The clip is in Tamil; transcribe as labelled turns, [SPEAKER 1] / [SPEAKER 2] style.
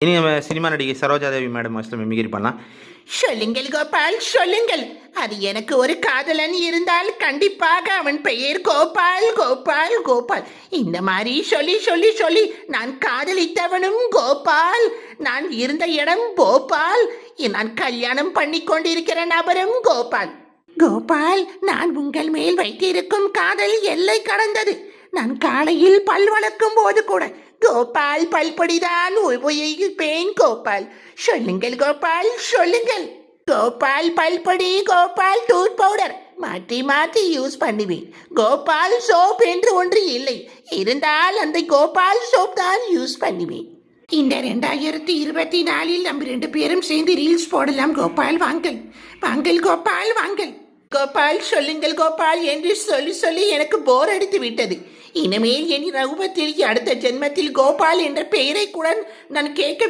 [SPEAKER 1] இனி நம்ம சினிமா நடிகை சரோஜாதேவி மேடம் வயசில் மிமிகிரி பண்ணலாம்.
[SPEAKER 2] சொல்லுங்கள் கோபால், சொல்லுங்கள். அது எனக்கு ஒரு காதலன் இருந்தால் கண்டிப்பாக அவன் பெயர் கோபால், கோபால், கோபால். இந்த மாதிரி சொல்லி சொல்லி சொல்லி நான் காதலித்தவனும் கோபால், நான் இருந்த இடம் போபால், நான் கல்யாணம் பண்ணி கொண்டிருக்கிற நபரும் கோபால். கோபால், நான் உங்கள் மேல் வைத்திருக்கும் காதல் எல்லை கடந்தது. நான் காலையில் பல் வளர்க்கும் போது கூட கோபால் பல்பொடிதான் உபயோகிப்பேன் கோபால். சொல்லுங்கள் கோபால், சொல்லுங்கள். கோபால் பல்பொடி, கோபால் டூத் பவுடர் மாற்றி மாற்றி யூஸ் பண்ணுவேன். கோபால் சோப் என்று ஒன்று இல்லை, இருந்தால் அந்த கோபால் சோப் தான் யூஸ் பண்ணுவேன். இந்த 2024 நம்ம 2 பேரும் சேர்ந்து ரீல்ஸ் போடலாம் கோபால். வாங்கல் வாங்கல் கோபால், வாங்கல். கோபால், சொல்லுங்கள் கோபால் என்று சொல்லி சொல்லி எனக்கு போர் அடித்து விட்டது. இனிமேல் என் ரகுபத்தில் அடுத்த ஜென்மத்தில் கோபால் என்ற பெயரை கூட நான் கேட்க